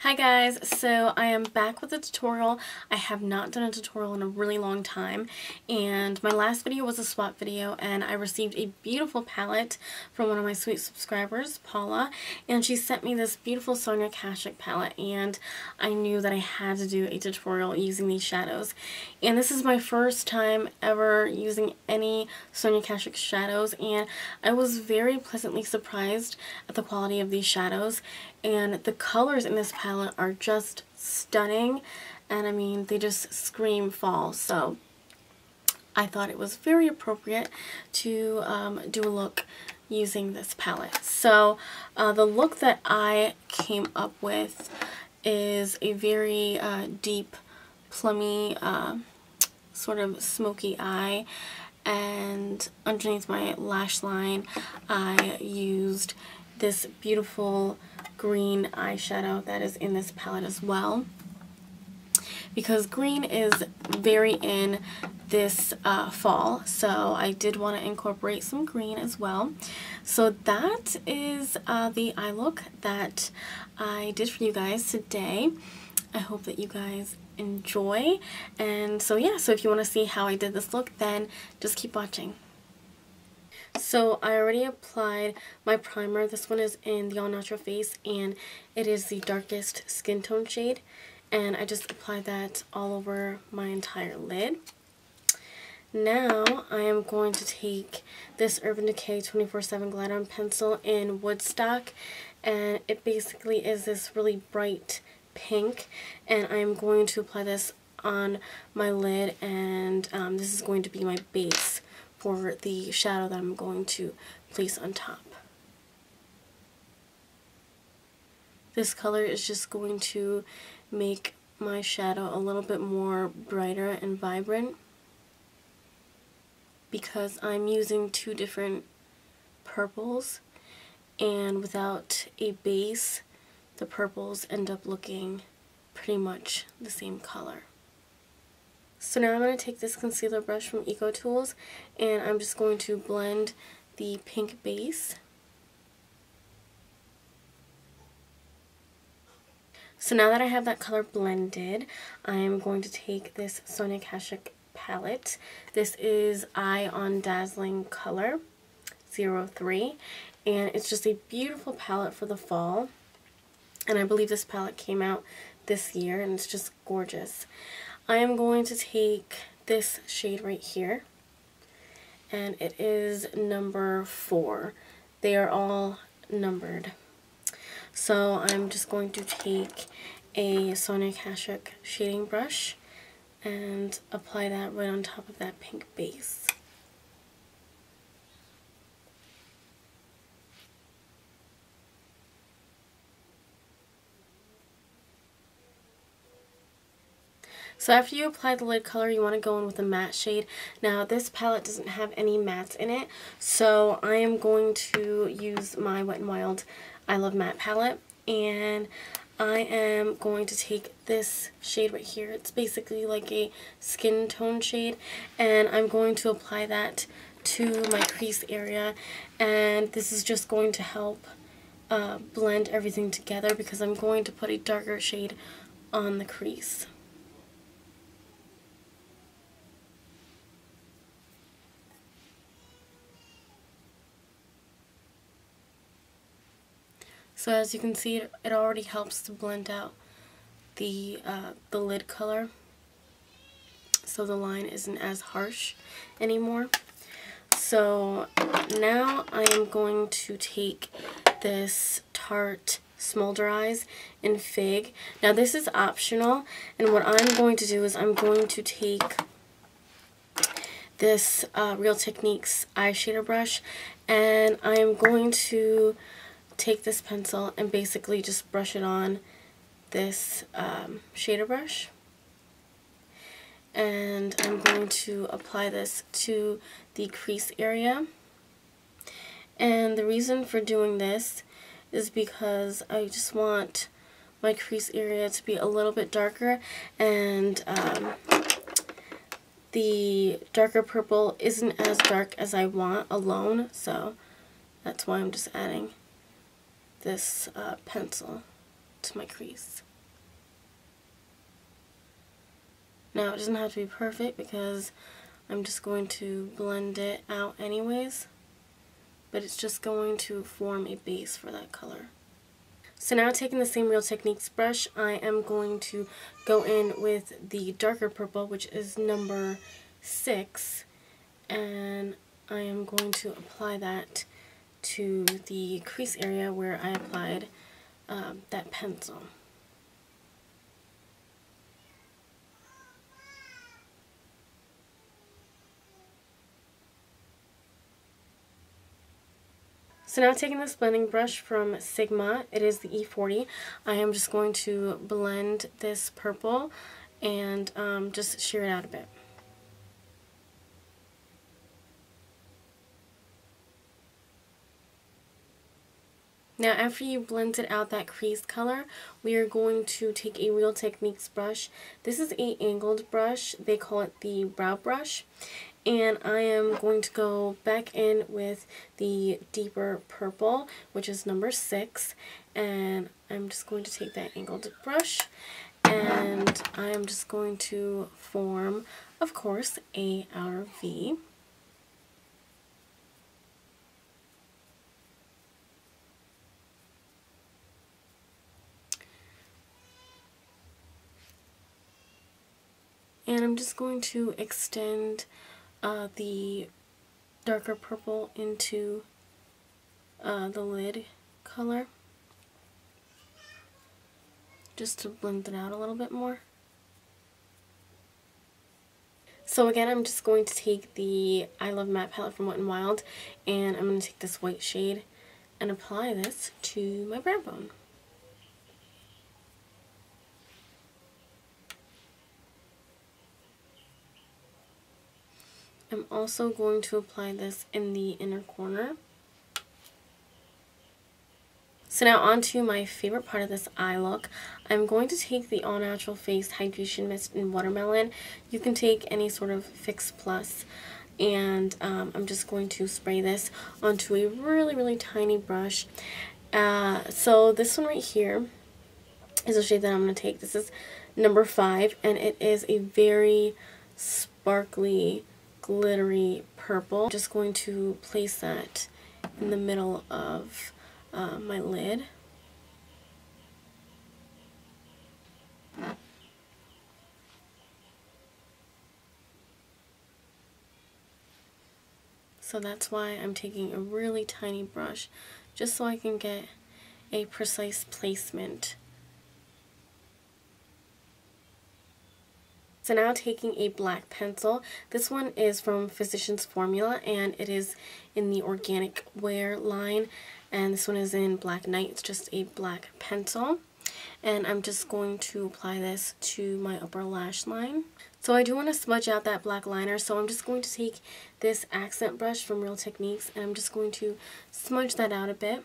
Hi guys, so I am back with a tutorial. I have not done a tutorial in a really long time, and my last video was a swap video, and I received a beautiful palette from one of my sweet subscribers, Paula, and she sent me this beautiful Sonia Kashuk palette, and I knew that I had to do a tutorial using these shadows. And this is my first time ever using any Sonia Kashuk shadows, and I was very pleasantly surprised at the quality of these shadows, and the colors in this palette are just stunning, and I mean, they just scream fall. So I thought it was very appropriate to do a look using this palette. So the look that I came up with is a very deep, plummy, sort of smoky eye, and underneath my lash line I used this beautiful green eyeshadow that is in this palette as well, because green is very in this fall, so I did want to incorporate some green as well. So that is the eye look that I did for you guys today. I hope that you guys enjoy, and so yeah, so if you want to see how I did this look, then just keep watching. So I already applied my primer. This one is in the All Natural Face, and it is the darkest skin tone shade, and I just applied that all over my entire lid. Now I am going to take this Urban Decay 24/7 Glider On Pencil in Woodstock, and it basically is this really bright pink, and I am going to apply this on my lid, and this is going to be my base for the shadow that I'm going to place on top. This color is just going to make my shadow a little bit more brighter and vibrant, because I'm using two different purples, and without a base, the purples end up looking pretty much the same color. So now I'm going to take this concealer brush from Eco Tools, and I'm just going to blend the pink base. So now that I have that color blended, I am going to take this Sonia Kashuk palette. This is I on Dazzling color 03, and it's just a beautiful palette for the fall, and I believe this palette came out this year, and it's just gorgeous. I am going to take this shade right here, and it is number 4. They are all numbered. So I'm just going to take a Sonia Kashuk shading brush and apply that right on top of that pink base. So after you apply the lid color, you want to go in with a matte shade. Now this palette doesn't have any mattes in it, so I am going to use my Wet n Wild I Love Matte palette, and I am going to take this shade right here. It's basically like a skin tone shade, and I'm going to apply that to my crease area, and this is just going to help blend everything together, because I'm going to put a darker shade on the crease. So as you can see, it already helps to blend out the lid color, so the line isn't as harsh anymore. So now I am going to take this Tarte Smolder Eyes in Fig. Now this is optional, and what I'm going to do is I'm going to take this Real Techniques eyeshadow brush, and I am going to take this pencil and basically just brush it on this shader brush, and I'm going to apply this to the crease area. And the reason for doing this is because I just want my crease area to be a little bit darker, and the darker purple isn't as dark as I want alone, so that's why I'm just adding this pencil to my crease. Now it doesn't have to be perfect because I'm just going to blend it out anyways, but it's just going to form a base for that color. So now, taking the same Real Techniques brush, I am going to go in with the darker purple, which is number 6, and I am going to apply that to the crease area where I applied that pencil. So now, taking this blending brush from Sigma, it is the E40, I am just going to blend this purple and just sheer it out a bit. Now, after you blended out that crease color, we are going to take a Real Techniques brush. This is a angled brush. They call it the brow brush. And I am going to go back in with the deeper purple, which is number 6. And I'm just going to take that angled brush, and I am just going to form, of course, a outer V. And I'm just going to extend the darker purple into the lid color, just to blend it out a little bit more. So again, I'm just going to take the I Love Matte palette from Wet n Wild, and I'm going to take this white shade and apply this to my brow bone. I'm also going to apply this in the inner corner. So now on to my favorite part of this eye look. I'm going to take the All Natural Face Hydration Mist in Watermelon. You can take any sort of Fix Plus, and I'm just going to spray this onto a really tiny brush. So this one right here is a shade that I'm going to take. This is number 5, and it is a very sparkly, glittery purple. I'm just going to place that in the middle of my lid. So that's why I'm taking a really tiny brush, just so I can get a precise placement. So now, taking a black pencil. This one is from Physicians Formula, and it is in the Organic Wear line. And this one is in Black Night. It's just a black pencil. And I'm just going to apply this to my upper lash line. So I do want to smudge out that black liner, so I'm just going to take this accent brush from Real Techniques, and I'm just going to smudge that out a bit.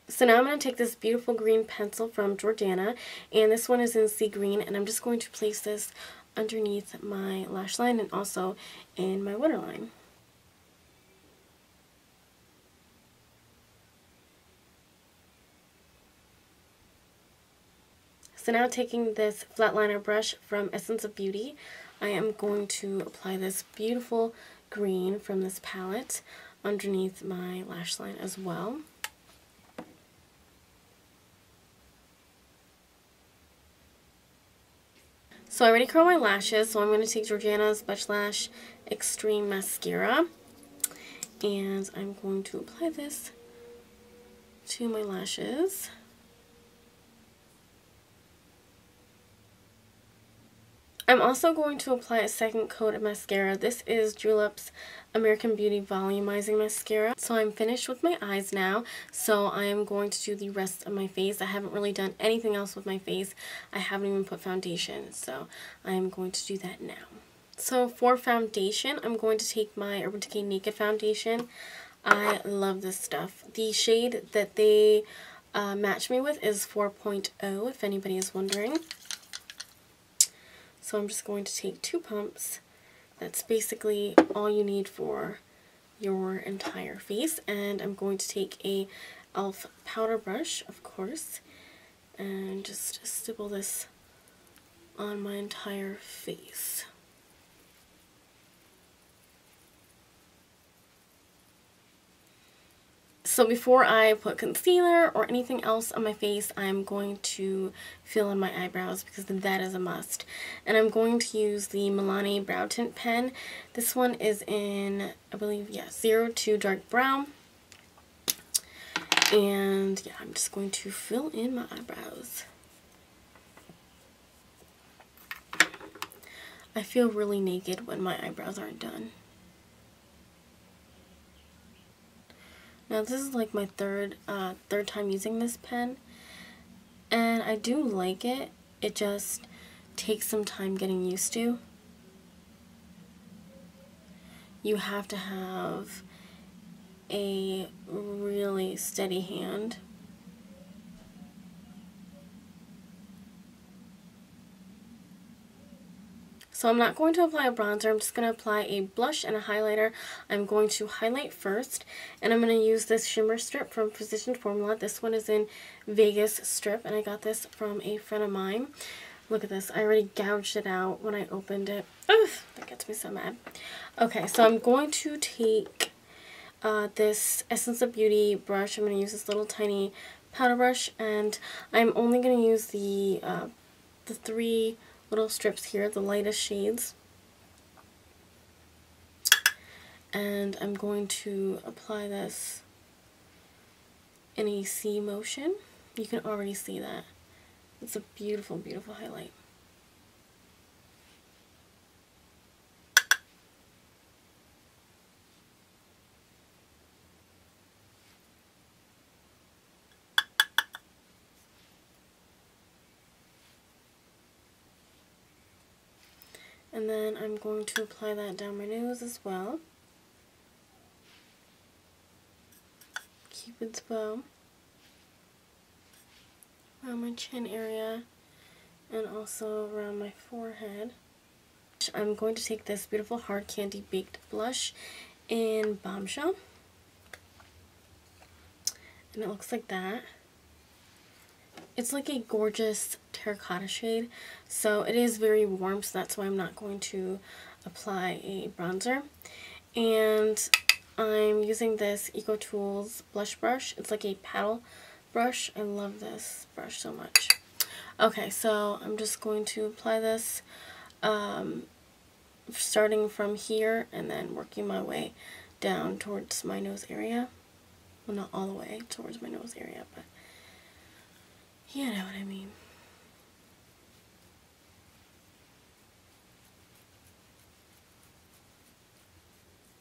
So now I'm going to take this beautiful green pencil from Jordana, and this one is in Seagreen, and I'm just going to place this underneath my lash line and also in my waterline. So now, taking this flat liner brush from Essence of Beauty, I am going to apply this beautiful green from this palette underneath my lash line as well. So I already curled my lashes, so I'm going to take Jordana's Butch Lash Extreme Mascara, and I'm going to apply this to my lashes. I'm also going to apply a second coat of mascara. This is Julep's American Beauty Volumizing Mascara. So I'm finished with my eyes now, so I am going to do the rest of my face. I haven't really done anything else with my face. I haven't even put foundation, so I am going to do that now. So for foundation, I'm going to take my Urban Decay Naked Foundation. I love this stuff. The shade that they match me with is 4.0, if anybody is wondering. So I'm just going to take 2 pumps. That's basically all you need for your entire face. And I'm going to take a e.l.f. powder brush, of course, and just stipple this on my entire face. So before I put concealer or anything else on my face, I'm going to fill in my eyebrows because that is a must. And I'm going to use the Milani Brow Tint pen. This one is in, I believe, yeah, 02 Dark Brown. And yeah, I'm just going to fill in my eyebrows. I feel really naked when my eyebrows aren't done. Now this is like my third time using this pen, and I do like it. It just takes some time getting used to. You have to have a really steady hand. So I'm not going to apply a bronzer, I'm just going to apply a blush and a highlighter. I'm going to highlight first, and I'm going to use this shimmer strip from Physicians Formula. This one is in Vegas strip, and I got this from a friend of mine. Look at this, I already gouged it out when I opened it. Oof, that gets me so mad. Okay, so I'm going to take this Essence of Beauty brush. I'm going to use this little tiny powder brush, and I'm only going to use the 3 little strips here, the lightest shades. And I'm going to apply this in a C motion. You can already see that. It's a beautiful, beautiful highlight. And then I'm going to apply that down my nose as well. Cupid's bow. Around my chin area and also around my forehead. I'm going to take this beautiful Hard Candy Baked Blush in Bombshell. And it looks like that. It's like a gorgeous terracotta shade, so it is very warm, so that's why I'm not going to apply a bronzer. And I'm using this EcoTools blush brush. It's like a paddle brush. I love this brush so much. Okay, so I'm just going to apply this starting from here and then working my way down towards my nose area. Well, not all the way towards my nose area, but you know what I mean.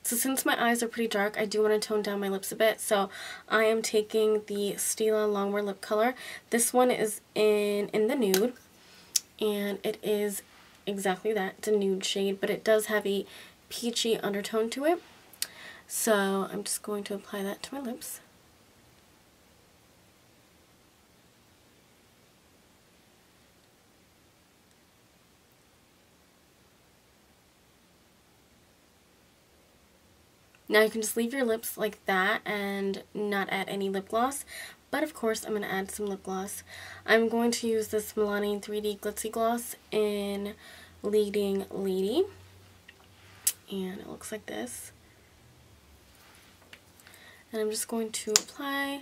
So since my eyes are pretty dark, I do want to tone down my lips a bit. So I am taking the Stila Longwear Lip Color. This one is in the nude, and it is exactly that. It's a nude shade, but it does have a peachy undertone to it. So I'm just going to apply that to my lips. Now you can just leave your lips like that and not add any lip gloss, but of course I'm going to add some lip gloss. I'm going to use this Milani 3D Glitzy Gloss in Leading Lady, and it looks like this. And I'm just going to apply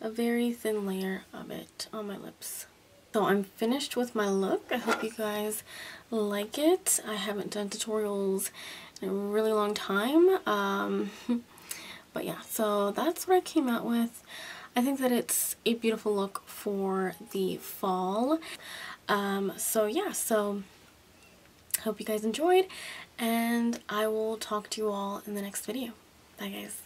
a very thin layer of it on my lips. So I'm finished with my look. I hope you guys like it. I haven't done tutorials in a really long time. But yeah, so that's what I came out with. I think that it's a beautiful look for the fall. So yeah, so hope you guys enjoyed, and I will talk to you all in the next video. Bye guys.